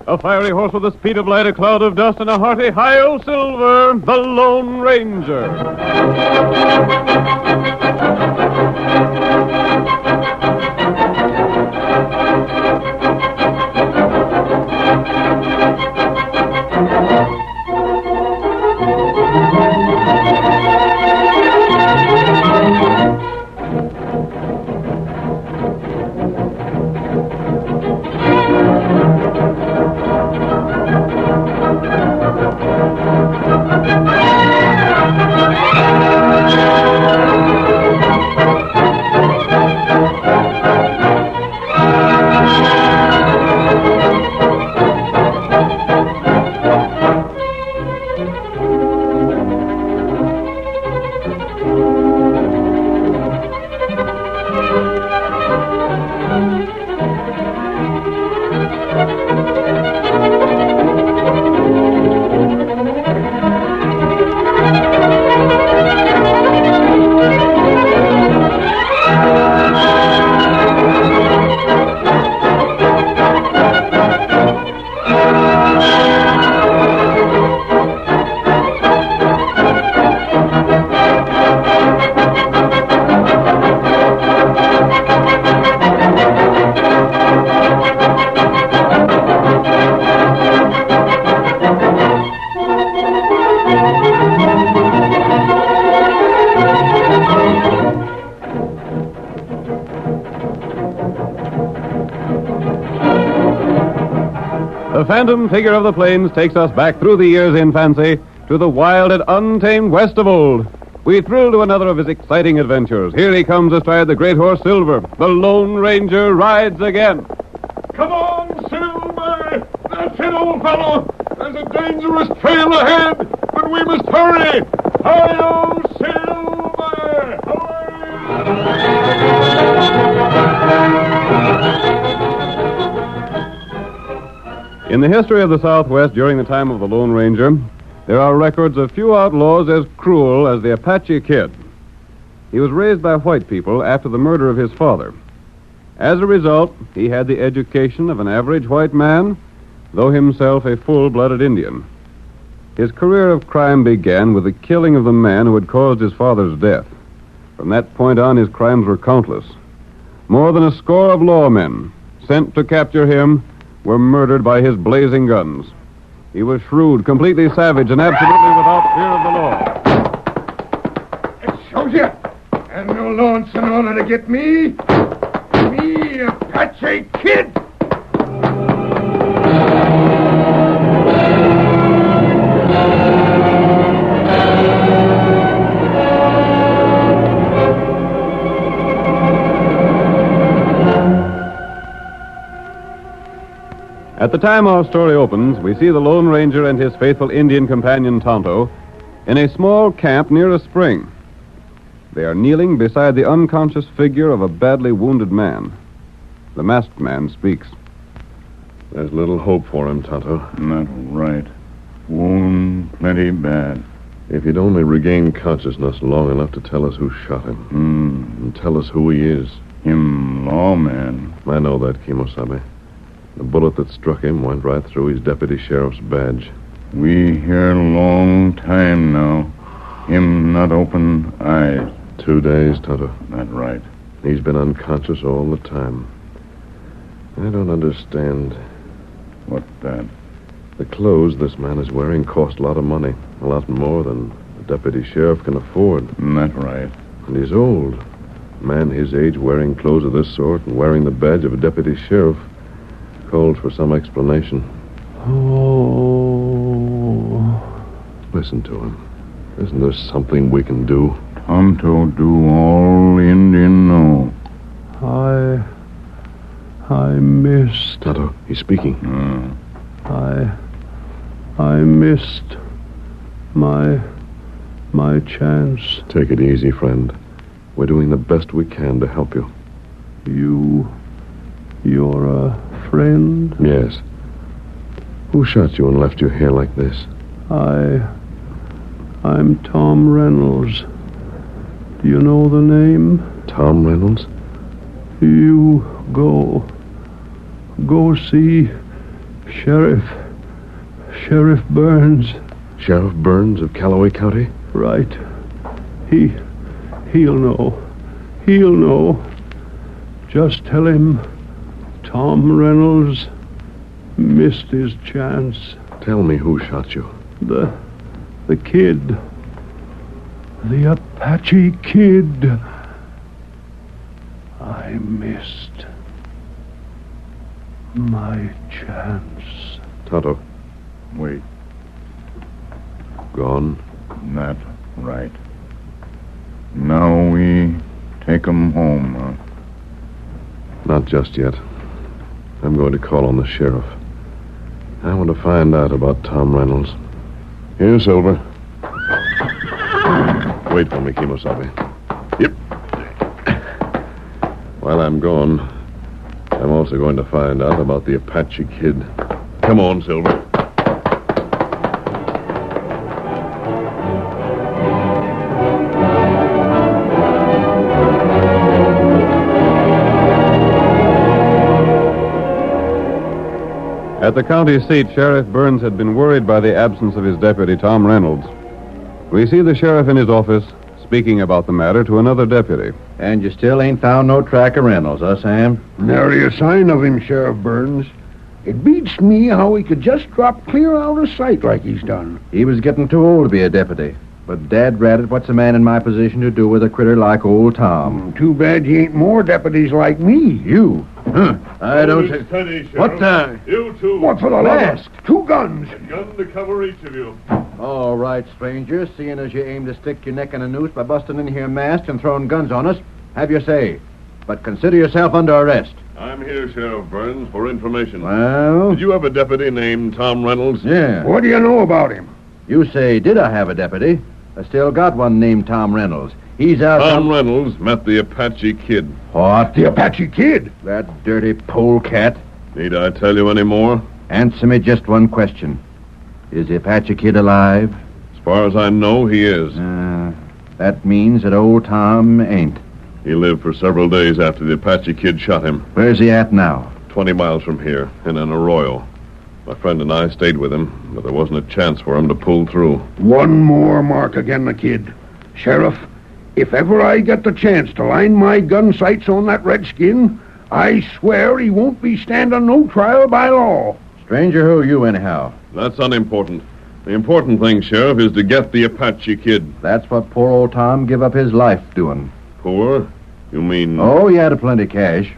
A fiery horse with the speed of light, a cloud of dust, and a hearty hi-yo silver, the Lone Ranger. The phantom figure of the plains takes us back through the years in fancy to the wild and untamed west of old. We thrill to another of his exciting adventures. Here he comes astride the great horse Silver. The Lone Ranger rides again. Come on, Silver! That's it, old fellow! There's a dangerous trail ahead, but we must hurry! Hi-yo, Silver! In the history of the Southwest during the time of the Lone Ranger, there are records of few outlaws as cruel as the Apache Kid. He was raised by white people after the murder of his father. As a result, he had the education of an average white man, though himself a full-blooded Indian. His career of crime began with the killing of the man who had caused his father's death. From that point on, his crimes were countless. More than a score of lawmen sent to capture him were murdered by his blazing guns. He was shrewd, completely savage, and absolutely without fear of the law. It shows you. And no law in order to get me. Me, Apache Kid. At the time our story opens, we see the Lone Ranger and his faithful Indian companion Tonto in a small camp near a spring. They are kneeling beside the unconscious figure of a badly wounded man. The masked man speaks. There's little hope for him, Tonto. Not right. Wound plenty bad. If he'd only regain consciousness long enough to tell us who shot him. And tell us who he is. Him lawman. I know that, Kimosabe. The bullet that struck him went right through his deputy sheriff's badge. We here long time now. Him not open eyes. 2 days, Tonto. That right. He's been unconscious all the time. I don't understand. What that? The clothes this man is wearing cost a lot of money. A lot more than the deputy sheriff can afford. That right. And he's old. A man his age wearing clothes of this sort and wearing the badge of a deputy sheriff called for some explanation. Oh. Listen to him. Isn't there something we can do? Tonto do all Indian know. I missed. Tonto, he's speaking. I missed my chance. Take it easy, friend. We're doing the best we can to help you. You're a friend? Yes. Who shot you and left you here like this? I'm Tom Reynolds. Do you know the name? Tom Reynolds? You go see Sheriff Burns. Sheriff Burns of Callaway County? Right. He'll know. He'll know. Just tell him Tom Reynolds missed his chance. Tell me who shot you. The kid. The Apache kid. I missed my chance. Tonto. Wait. Gone? Not right. Now we take 'em home, huh? Not just yet. I'm going to call on the sheriff. I want to find out about Tom Reynolds. Here, Silver. Wait for me, Kimosabe. Yep. While I'm gone, I'm also going to find out about the Apache kid. Come on, Silver. At the county seat, Sheriff Burns had been worried by the absence of his deputy, Tom Reynolds. We see the sheriff in his office speaking about the matter to another deputy. And you still ain't found no track of Reynolds, huh, Sam? Nary a sign of him, Sheriff Burns. It beats me how he could just drop clear out of sight like he's done. He was getting too old to be a deputy. But dad ratted, what's a man in my position to do with a critter like old Tom? Too bad you ain't more deputies like me. You? Huh. I don't say... Steady, Sheriff. What the... You two. What for the last? 2 guns. A gun to cover each of you. All right, stranger, seeing as you aim to stick your neck in a noose by busting in here masked and throwing guns on us, have your say. But consider yourself under arrest. I'm here, Sheriff Burns, for information. Well? Did you have a deputy named Tom Reynolds? Yeah. What do you know about him? You say, did I have a deputy? I still got one named Tom Reynolds. He's out... Tom Reynolds met the Apache kid. What? The Apache kid. That dirty polecat. Need I tell you any more? Answer me just one question. Is the Apache kid alive? As far as I know, he is. That means that old Tom ain't. He lived for several days after the Apache kid shot him. Where's he at now? 20 miles from here, in an arroyo. My friend and I stayed with him, but there wasn't a chance for him to pull through. One more mark again the kid. Sheriff, if ever I get the chance to line my gun sights on that redskin, I swear he won't be standing no trial by law. Stranger, who are you anyhow? That's unimportant. The important thing, Sheriff, is to get the Apache kid. That's what poor old Tom give up his life doing. Poor? You mean... Oh, he had a plenty cash.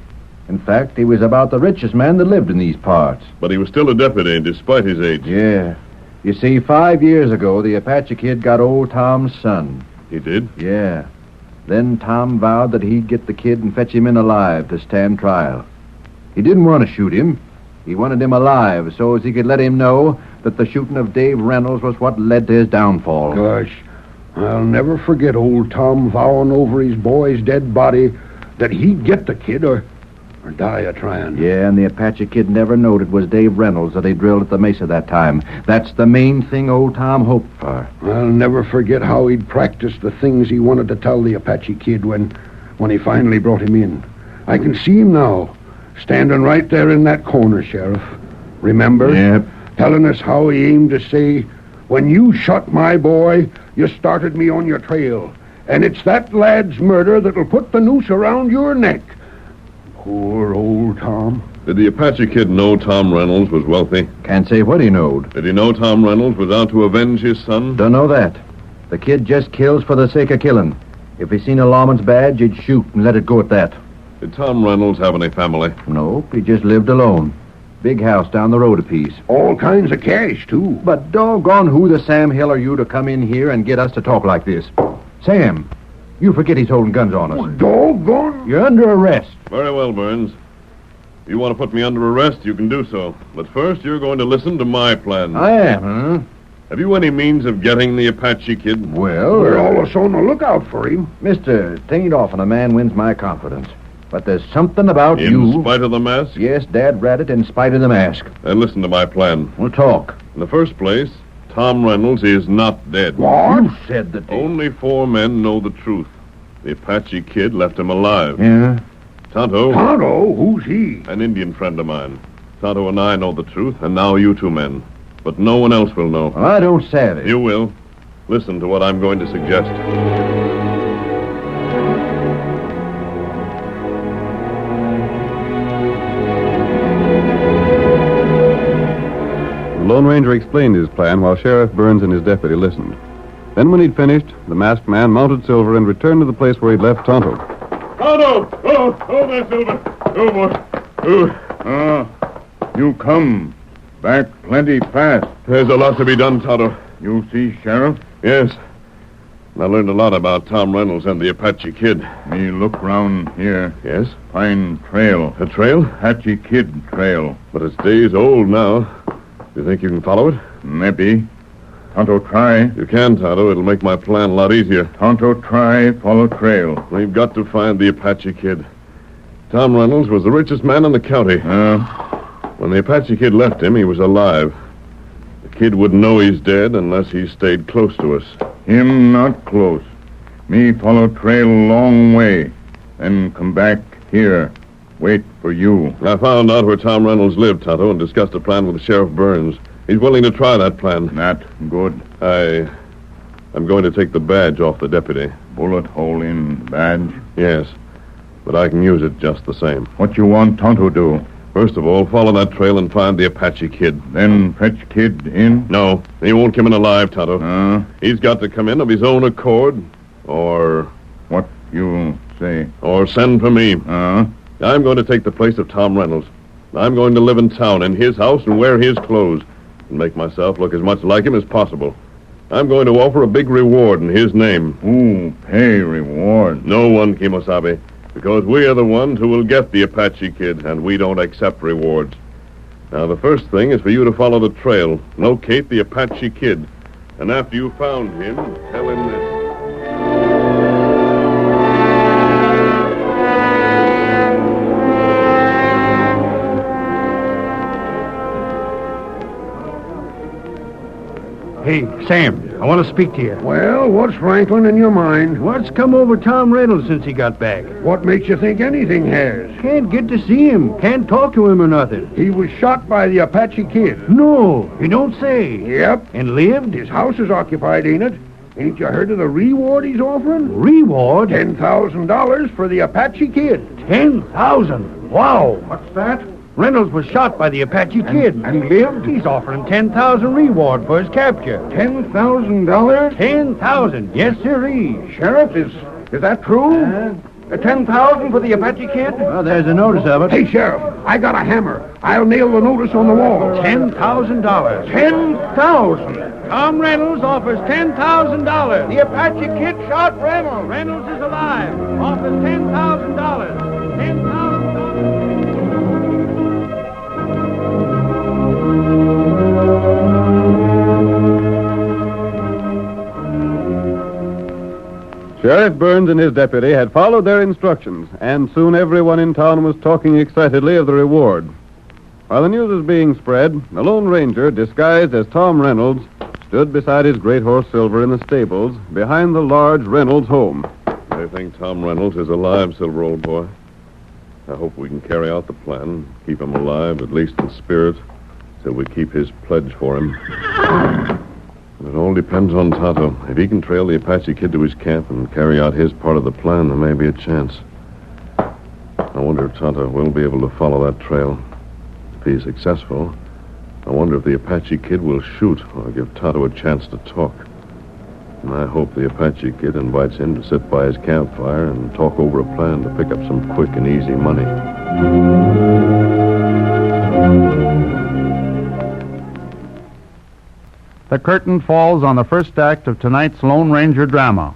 In fact, he was about the richest man that lived in these parts. But he was still a deputy, despite his age. Yeah. You see, 5 years ago, the Apache kid got old Tom's son. He did? Yeah. Then Tom vowed that he'd get the kid and fetch him in alive to stand trial. He didn't want to shoot him. He wanted him alive so as he could let him know that the shooting of Dave Reynolds was what led to his downfall. Gosh, I'll never forget old Tom vowing over his boy's dead body that he'd get the kid or die a-trying. Yeah, and the Apache kid never knowed it was Dave Reynolds that they drilled at the mesa that time. That's the main thing old Tom hoped for. I'll never forget how he'd practiced the things he wanted to tell the Apache kid when he finally brought him in. I can see him now, standing right there in that corner, Sheriff. Remember? Yep. Telling us how he aimed to say, when you shot my boy, you started me on your trail. And it's that lad's murder that'll put the noose around your neck. Poor old Tom. Did the Apache kid know Tom Reynolds was wealthy? Can't say what he knowed. Did he know Tom Reynolds was out to avenge his son? Don't know that. The kid just kills for the sake of killing. If he seen a lawman's badge, he'd shoot and let it go at that. Did Tom Reynolds have any family? Nope, he just lived alone. Big house down the road a piece. All kinds of cash, too. But doggone who the Sam Hill are you to come in here and get us to talk like this? Sam, you forget he's holding guns on us. Doggone. You're under arrest. Very well, Burns. If you want to put me under arrest, you can do so. But first, you're going to listen to my plan. I am, huh? Have you any means of getting the Apache kid? Well, We're all us on the lookout for him. Mister, tain't often a man wins my confidence. But there's something about In you. spite of the mask? Yes, Dad Rat, in spite of the mask. Then listen to my plan. We'll talk. In the first place, Tom Reynolds is not dead. What? You said that. Only 4 men know the truth. The Apache kid left him alive. Yeah? Tonto, Tonto? Who's he? an Indian friend of mine. Tonto and I know the truth, and now you 2 men. But no one else will know. Well, I don't savvy. You will. Listen to what I'm going to suggest. The Lone Ranger explained his plan while Sheriff Burns and his deputy listened. Then when he'd finished, the masked man mounted Silver and returned to the place where he'd left Tonto. Tonto! Oh, there, Silver. Oh, boy. You come back plenty fast. There's a lot to be done, Tonto. You see, Sheriff? Yes. I learned a lot about Tom Reynolds and the Apache kid. Me look round here. Yes? Find trail. A trail? Apache kid trail. But it's days old now. You think you can follow it? Maybe. Tonto try. You can, Tonto. It'll make my plan a lot easier. Tonto try follow trail. We've got to find the Apache kid. Tom Reynolds was the richest man in the county. When the Apache kid left him, he was alive. The kid wouldn't know he's dead unless he stayed close to us. Him not close. Me follow trail long way. Then come back here. Wait for you. I found out where Tom Reynolds lived, Tonto, and discussed a plan with Sheriff Burns. He's willing to try that plan. Not good. I'm going to take the badge off the deputy. Bullet hole in badge. Yes, but I can use it just the same. What you want Tonto do? First of all, follow that trail and find the Apache kid. Then fetch kid in? No, he won't come in alive, Tonto. He's got to come in of his own accord, or What you say? send for me. I'm going to take the place of Tom Reynolds. I'm going to live in town, in his house, and wear his clothes, and make myself look as much like him as possible. I'm going to offer a big reward in his name. Who pay reward? No one, Kimosabe, because we are the ones who will get the Apache kid, and we don't accept rewards. Now, the first thing is for you to follow the trail, locate the Apache kid, and after you found him, tell him this. Hey, Sam, I want to speak to you. Well, what's rankling in your mind? What's come over Tom Reynolds since he got back? What makes you think anything has? Can't get to see him. Can't talk to him or nothing. He was shot by the Apache kid. No, you don't say. Yep. And lived? His house is occupied, ain't it? Ain't you heard of the reward he's offering? Reward? $10,000 for the Apache kid. 10,000. Wow. What's that? Reynolds was shot by the Apache kid. And he lived? He's offering 10,000 reward for his capture. $10,000? 10,000. Yes, sirree. Sheriff, is that true? 10,000 for the Apache kid? Well, there's a notice of it. Hey, Sheriff, I got a hammer. I'll nail the notice on the wall. $10,000. 10,000? Tom Reynolds offers $10,000. The Apache kid shot Reynolds. Reynolds is alive. Offers $10,000. $10,000. Sheriff Burns and his deputy had followed their instructions, and soon everyone in town was talking excitedly of the reward. While the news was being spread, the Lone Ranger, disguised as Tom Reynolds, stood beside his great horse Silver in the stables behind the large Reynolds home. I think Tom Reynolds is alive, Silver, old boy. I hope we can carry out the plan, keep him alive, at least in spirit, till we keep his pledge for him. It all depends on Tonto. If he can trail the Apache kid to his camp and carry out his part of the plan, there may be a chance. I wonder if Tonto will be able to follow that trail. If he's successful, I wonder if the Apache kid will shoot or give Tonto a chance to talk. And I hope the Apache kid invites him to sit by his campfire and talk over a plan to pick up some quick and easy money. The curtain falls on the first act of tonight's Lone Ranger drama.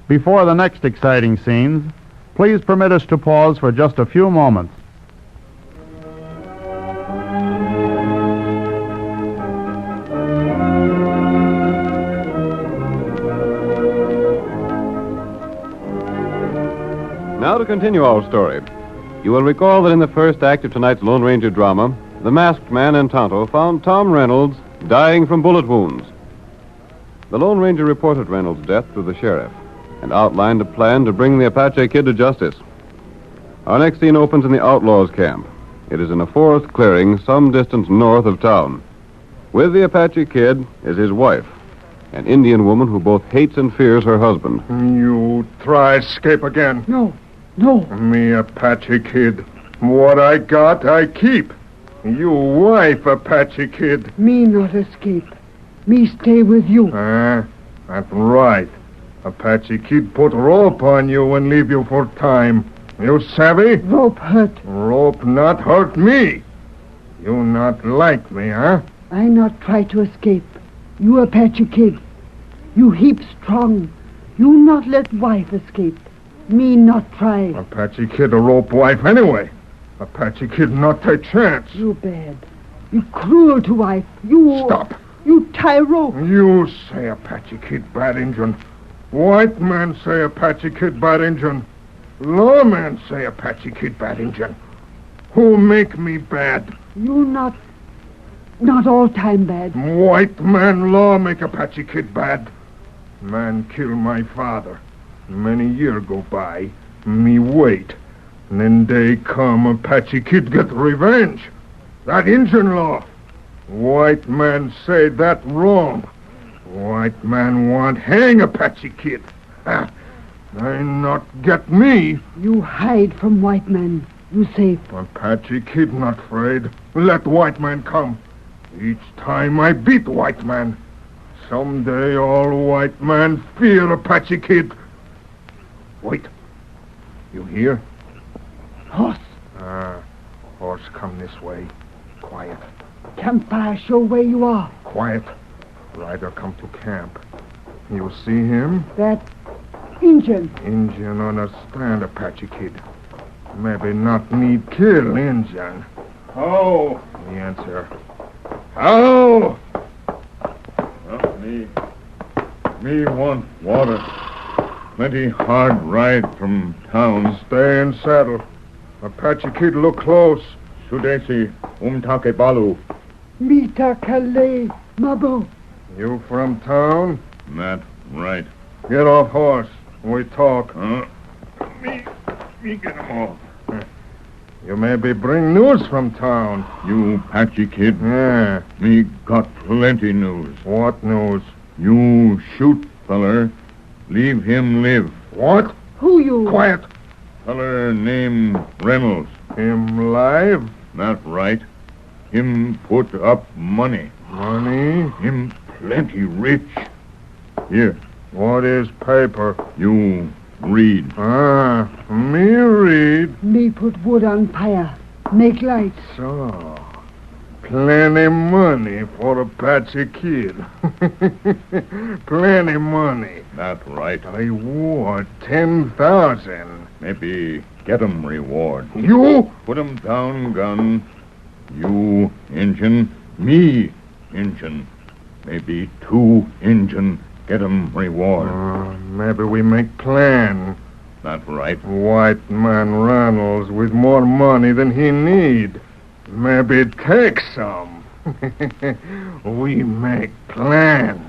Before the next exciting scenes, please permit us to pause for just a few moments. Now to continue our story. You will recall that in the first act of tonight's Lone Ranger drama, the masked man and Tonto found Tom Reynolds dying from bullet wounds. The Lone Ranger reported Reynolds' death to the sheriff and outlined a plan to bring the Apache Kid to justice. Our next scene opens in the outlaws' camp. It is in a forest clearing some distance north of town. With the Apache Kid is his wife, an Indian woman who both hates and fears her husband. You try escape again. No. Me Apache Kid. What I got, I keep. You wife, Apache Kid. Me not escape. Me stay with you. That's right. Apache Kid put rope on you and leave you for time. You savvy? Rope hurt. Rope not hurt me. You not like me, huh? I not try to escape. You Apache Kid. You heap strong. You not let wife escape. Me not try. Apache Kid a rope wife anyway. Apache Kid not take chance. You bad. You cruel to wife. You... Stop. You tie rope. You say Apache Kid bad Injun. White man say Apache Kid bad Injun. Lawman say Apache Kid bad Injun. Who make me bad? You not all time bad. White man law make Apache Kid bad. Man kill my father. Many year go by. Me wait. And then day come, Apache Kid get revenge. That Injun law. White man say that wrong. White man want hang Apache Kid. They not get me. You hide from white man. You safe. Apache Kid not afraid. Let white man come. Each time I beat white man. Someday all white man fear Apache Kid. Wait. You hear? Horse. Horse come this way. Quiet. Campfire show where you are. Quiet. Rider come to camp. You see him? That Injun. Injun understand Apache Kid. Maybe not need kill Injun. Oh. The answer. Oh. Me want water. Plenty hard ride from town. Stay in saddle. Apache Kid look close. Sudesi umtake balu. Mita Calais, Mabo. You from town? That right. Get off horse. We talk. Me get him off. You maybe bring news from town. You Apache Kid. Yeah. Me got plenty news. What news? You shoot feller. Leave him live. What? Who you? Quiet. Feller named Reynolds. Him live? That right. Him put up money. Money? Him plenty rich. Here. What is paper? You read. Me read. Me put wood on fire. Make light. So, plenty money for Apache Kid. Plenty money. That right. Reward 10,000. Maybe get 'em reward. You? Put 'em down, gun. You, Injun. Me, Injun. Maybe 2 Injun. Get 'em reward. Maybe we make plan. That right. White man Reynolds with more money than he need. Maybe take some. We make plan.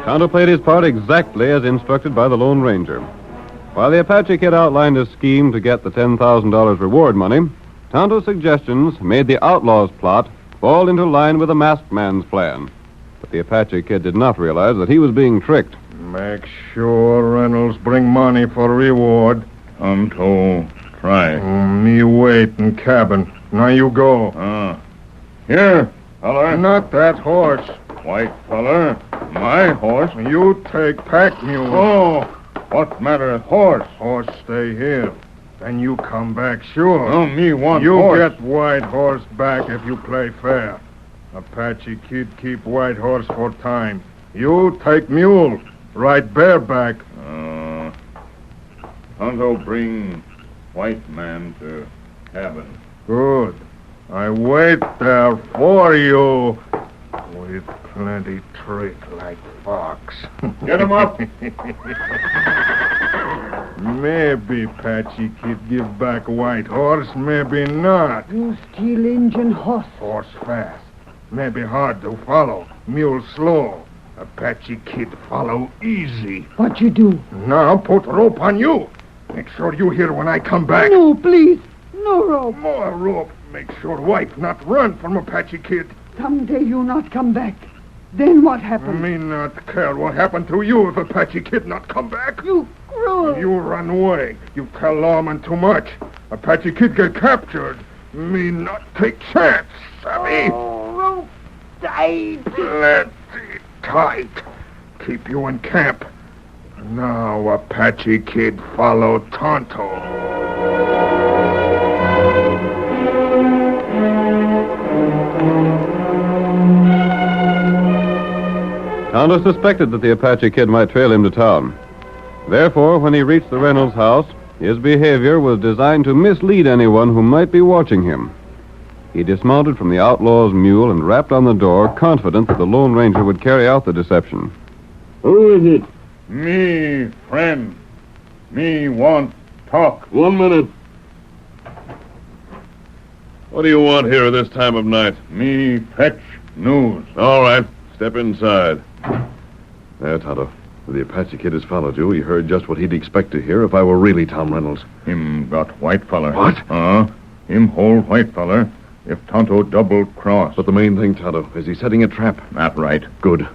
Tonto played his part exactly as instructed by the Lone Ranger. While the Apache Kid outlined a scheme to get the $10,000 reward money, Tonto's suggestions made the outlaws' plot fall into line with the masked man's plan. But the Apache Kid did not realize that he was being tricked. Make sure Reynolds bring money for reward. Tonto, try. Me wait in cabin. Now you go. Here, feller. Not that horse. White feller. My horse. You take pack mule. Oh, what matter horse? Horse stay here. Then you come back sure. Oh, me want you horse. Get white horse back if you play fair. Apache Kid keep white horse for time. You take mule. Ride bareback. Tonto bring white man to cabin. Good. I wait there for you. With plenty trick like fox. Get him up. Maybe Apache Kid give back white horse, maybe not. You steal Injun horse. Horse fast. Maybe hard to follow. Mule slow. Apache Kid follow easy. What you do? Now put rope on you. Make sure you hear when I come back. No, please. No rope. More rope. Make sure wife not run from Apache Kid. Someday you not come back. Then what happens? Me not care what happened to you if Apache Kid not come back. You cruel. You run away. You tell lawman too much. Apache Kid get captured. Me not take chance, savvy? Oh, rope tight. Plenty tight. Keep you in camp. Now Apache Kid follow Tonto. Tonto suspected that the Apache Kid might trail him to town. Therefore, when he reached the Reynolds house, his behavior was designed to mislead anyone who might be watching him. He dismounted from the outlaw's mule and rapped on the door, confident that the Lone Ranger would carry out the deception. Who is it? Me, friend. Me want talk. 1 minute. What do you want here at this time of night? Me fetch news. All right, step inside. There, Tonto. The Apache Kid has followed you. He heard just what he'd expect to hear if I were really Tom Reynolds. Him got white feller. What? Him hold white feller if Tonto double cross. But the main thing, Tonto, is he setting a trap? That right. Good.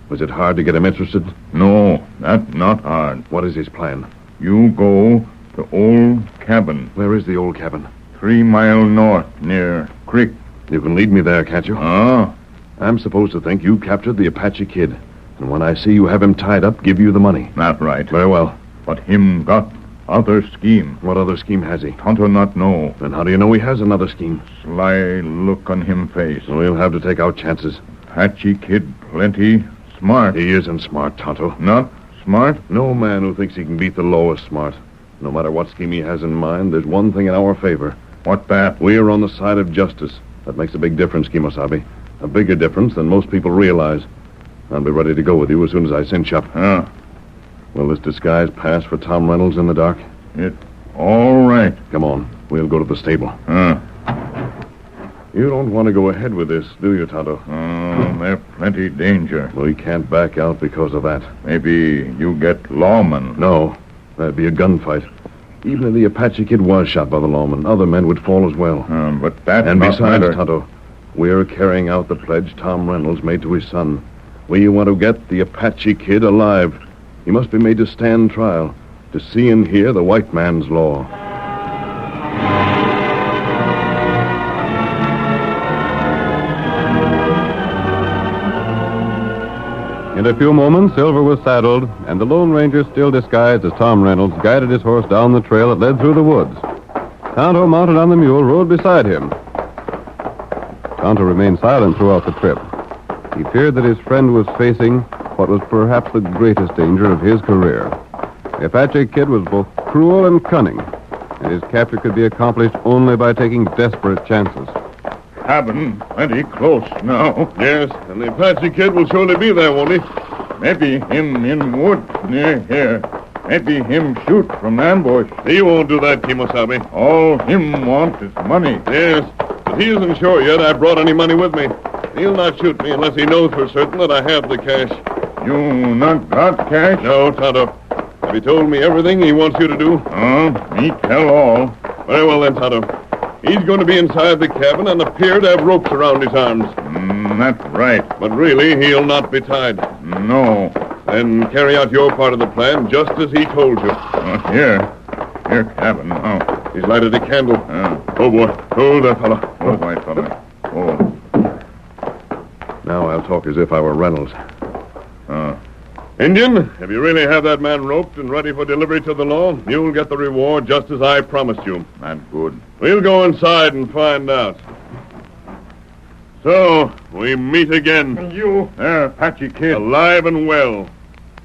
Was it hard to get him interested? No, that not hard. What is his plan? You go to old cabin. Where is the old cabin? 3 mile north, near creek. You can lead me there, can't you? I'm supposed to think you captured the Apache Kid. And when I see you have him tied up, give you the money. That right. Very well. But him got other scheme. What other scheme has he? Tonto not know. Then how do you know he has another scheme? Sly look on him face. We'll have to take our chances. Apache Kid plenty smart. He isn't smart, Tonto. Not smart? No man who thinks he can beat the law is smart. No matter what scheme he has in mind, there's one thing in our favor. What that? We're on the side of justice. That makes a big difference, Kimosabe. A bigger difference than most people realize. I'll be ready to go with you as soon as I cinch up. Will this disguise pass for Tom Reynolds in the dark? It all right. Come on. We'll go to the stable. You don't want to go ahead with this, do you, Tonto? There's plenty danger. We can't back out because of that. Maybe you get lawman. No. That'd be a gunfight. Even if the Apache Kid was shot by the lawman, other men would fall as well. But that And not besides, matter. Tonto, we're carrying out the pledge Tom Reynolds made to his son. We want to get the Apache Kid alive. He must be made to stand trial, to see and hear the white man's law. In a few moments, Silver was saddled, and the Lone Ranger, still disguised as Tom Reynolds, guided his horse down the trail that led through the woods. Tonto, mounted on the mule, rode beside him. Tonto remained silent throughout the trip. He feared that his friend was facing what was perhaps the greatest danger of his career. The Apache Kid was both cruel and cunning, and his capture could be accomplished only by taking desperate chances. Cabin plenty close now. Yes, and the Apache Kid will surely be there, won't he? Maybe him in wood near here. Maybe him shoot from ambush. He won't do that, Kimosabe. All him want is money. Yes, but he isn't sure yet I brought any money with me. He'll not shoot me unless he knows for certain that I have the cash. You not got cash? No, Tonto. Have you told me everything he wants you to do? Me tell all. Very well then, Tonto. He's going to be inside the cabin and appear to have ropes around his arms. That's right. But really, he'll not be tied. No. Then carry out your part of the plan just as he told you. Here cabin now. He's lighted a candle. Oh, boy. Oh, that fellow. Oh, white fella. Oh. Now I'll talk as if I were Reynolds. Indian, if you really have that man roped and ready for delivery to the law, you'll get the reward just as I promised you. That's good. We'll go inside and find out. So, we meet again. You There, Apache Kid. Alive and well.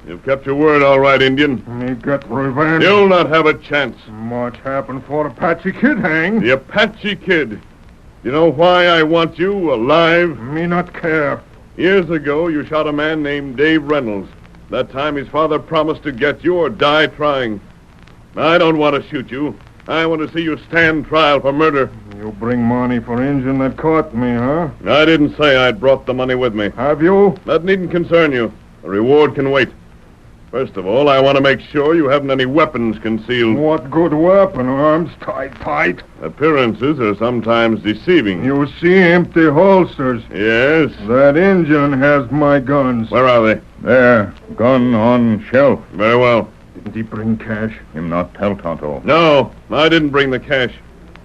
You've kept your word all right, Indian. me got revenge. You'll not have a chance. Much happened for Apache Kid hang. The Apache Kid. You know why I want you alive? Me not care. Years ago, you shot a man named Dave Reynolds. That time, his father promised to get you or die trying. I don't want to shoot you. I want to see you stand trial for murder. You bring money for Injun that caught me, huh? I didn't say I'd brought the money with me. Have you? That needn't concern you. The reward can wait. First of all, I want to make sure you haven't any weapons concealed. What good weapon? Arms tight. Appearances are sometimes deceiving. You see empty holsters. Yes? That Injun has my guns. Where are they? There, gun on shelf. Very well. Didn't he bring cash? Him not tell Tonto. No, I didn't bring the cash.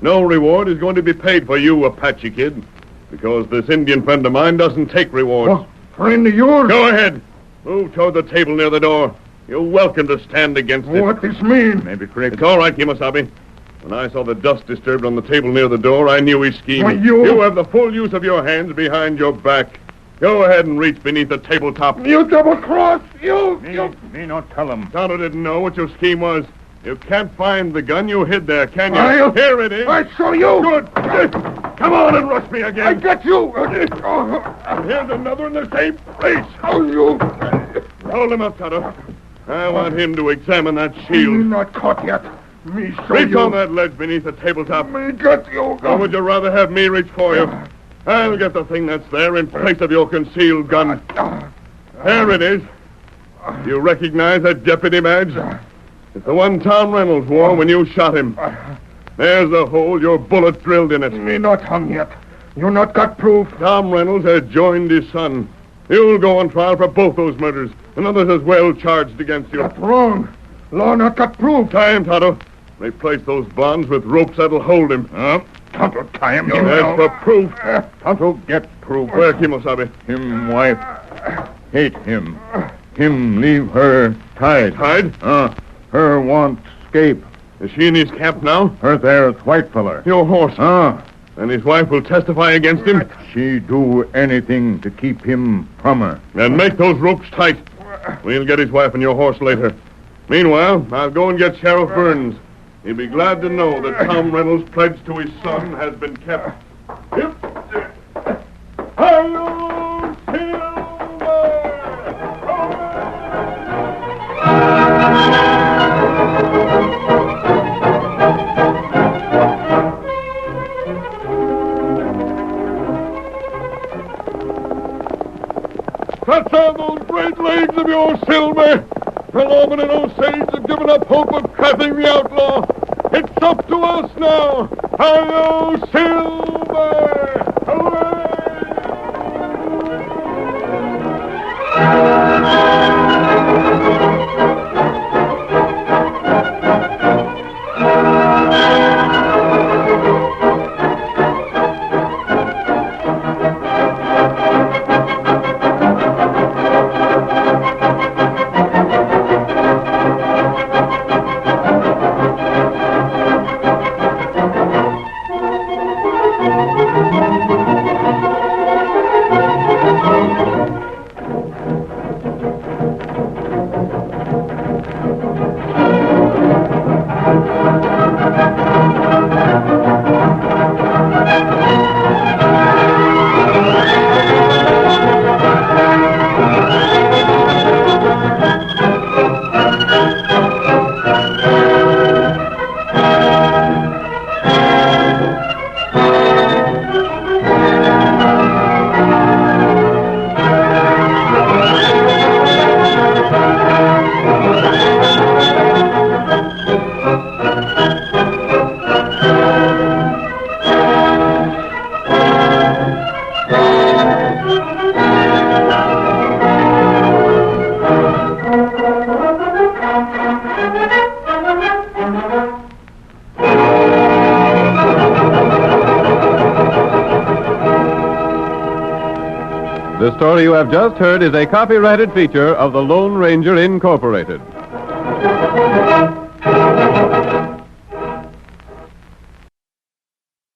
No reward is going to be paid for you, Apache Kid, because this Indian friend of mine doesn't take rewards. What? Friend of yours? Go ahead. Move toward the table near the door. You're welcome to stand against it. What this mean? Maybe correct. It's all right, Kemosabe. When I saw the dust disturbed on the table near the door, I knew his scheme. Why, you... You have the full use of your hands behind your back. Go ahead and reach beneath the tabletop. You double-cross! Me not tell him. Tonto didn't know what your scheme was. You can't find the gun you hid there, can you? Here it is. I show you! Good. Come on and rush me again. I get you! And here's another in the same place. Oh, you... Hold him up, Tonto. I want him to examine that Me shield. not caught yet. Me show Reach you. on that ledge beneath the tabletop. Me get you. Or would you rather have me reach for you? I'll get the thing that's there in place of your concealed gun. There it is. Do you recognize that deputy badge? It's the one Tom Reynolds wore when you shot him. There's the hole your bullet drilled in it. Me not hung yet. You not got proof. Tom Reynolds has joined his son. You'll go on trial for both those murders, and others as well charged against you. That's wrong. Law not got proof. Tie him, Tonto. Replace those bonds with ropes that'll hold him. Tonto, tie him. As for proof, Tonto get proof. where, Kemosabe? Him wife hate him. Him leave her tied. Tied? Her want escape. Is she in his camp now? Her there's white feller. Your horse. And his wife will testify against him? She do anything to keep him from her. And make those ropes tight. We'll get his wife and your horse later. Meanwhile, I'll go and get Sheriff Burns. He'll be glad to know that Tom Reynolds' pledge to his son has been kept. Hi-yo, Silver! Cuts on those great legs of yours, Silver. The lawmen and Osage have given up hope of trapping the outlaw. It's up to us now. Hi-yo, Silver! Hooray! The story you have just heard is a copyrighted feature of the Lone Ranger Incorporated.